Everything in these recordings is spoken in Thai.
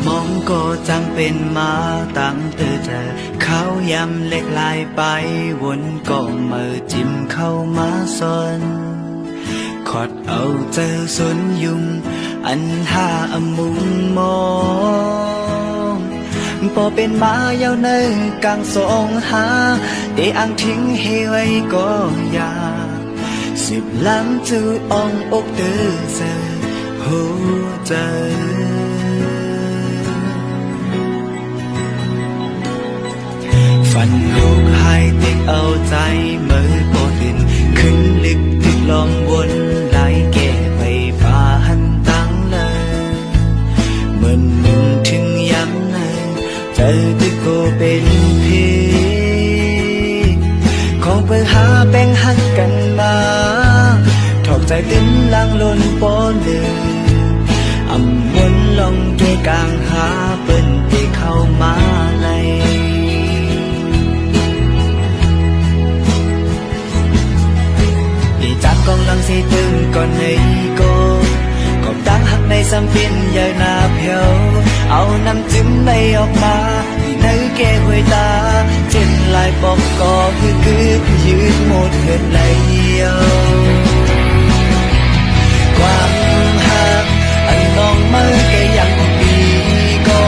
มองก็จังเป็นมาตั้งแต่เธอเขายำเล็กลายไปวนก็มือจิ้มเข้ามาซอนขอดเอาเจอสนยุงอันหาอมุงมองพอเป็นมายาวเนิ่งกลางสองหาได้อังทิ้งให้ไว้ก็อยากสิบล้ำจูอ่องอกเดือเจอหัวใจฝันลูกให้ติดเอาใจเมื่อโปดินขึ้นลึกติดลมวนไหลแก่ไปป่าหันตั้งเลยเหมือนหนึ่งถึงย้ำเนยเจอตึกโกเป็นพี่ของเปิดหาแบ่งหักกันมาถอกใจติ้นลางลนปอนเดืออำวนลองเกกลางหาเปิ้นที่เข้ามาเลยจากกองลังสีตึงก่อนในโกกบตั้งหักในสัมปินใหญ่หน้าเพียวเอาน้ำจิ้มในออกมาที่ในแก้หวยตาเจ็นลายปอกก็คือยืดหมดเงินไหลเยี่ยวความหักอันน้องมือแกยังมีก็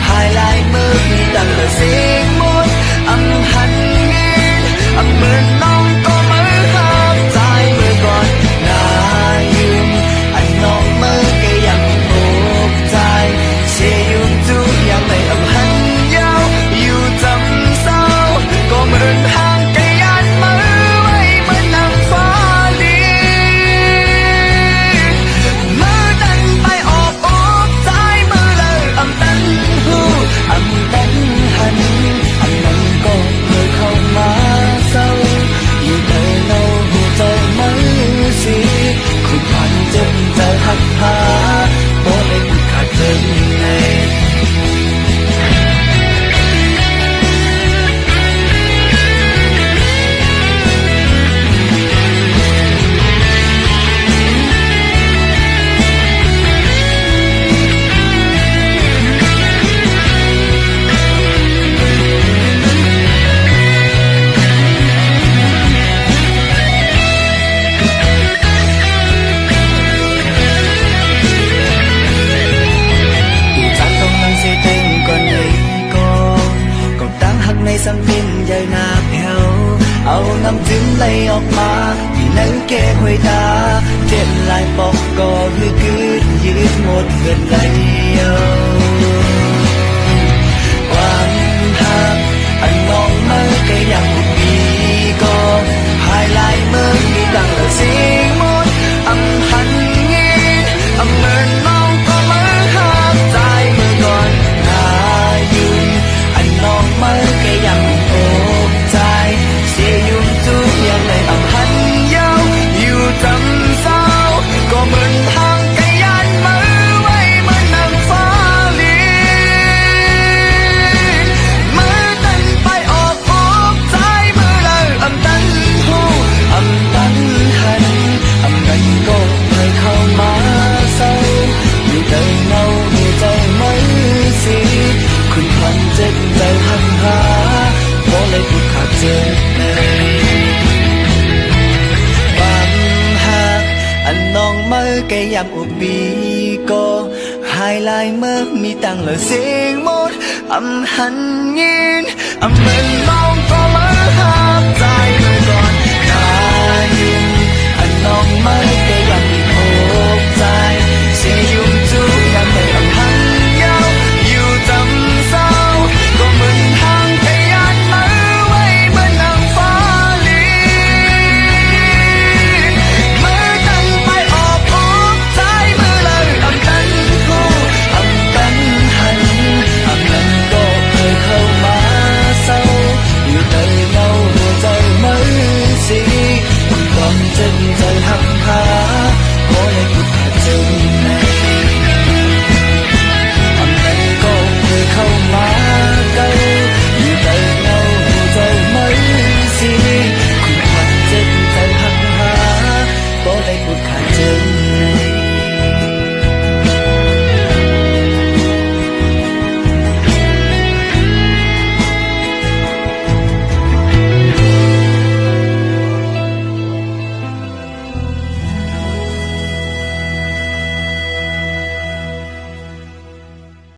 หายลายมือมีตั้งแต่เสียงหมดอำหันเงินอำเหมือนน้องก็มือหักใจมือก่อนหน้ายืมอันน้องมือแกยังโอกใจเสียยุ่งจูยังไม่อำหันยาวอยู่จำเศร้าก็เหมือนห่างไกลยันมือไว้เหมือนนางฟ้าลีมือดันไปออกใจมือเลยอำตันหูอำตันหันอำนั้นก็เลยเข้ามาเศร้าอยู่ในเนาหัวใจมือสิคุณพันเจ็บใจหักหาโบเลยขาดเดินไงสัมพินใหญ่หน้าแผ่วเอาน้ำจิ้มไหลออกมาที่นั่งแก้หวยตาเจ็บลายปอกก็คือยืดหมดเงินไหลเยี่ยวความหักอันน้องมือก็ยังมีก็หายลายมือมีตั้งแต่เสียงหมดอำหันเงินอำเหมือนน้องก็มือหักใจมือก่อนหน้ายืนอันน้องมือก็ยังโอกใจเสียยุ่งจูยังไม่อำหันยาวอยู่จำเศร้าก็เหมือนทางไกลยันมือไว้เหมือนนางฟ้าลีมือตันไปออกใจมือเลยอำตันหูอำตันหันอำนั้นก็เลยเข้ามาเศร้าอยู่ในเงาหัวใจมือสิคุณพันเจ็บใจหักหาโบเลยพูดขาดเจ็บความหักอันน้องมือแกยำอุบีก็หายลายมือมีตั้งเลยเสียงหมดอำหันยินอำเหมือนน้องก็มือหักใจมือก่อนหน้ายินอันน้องมือ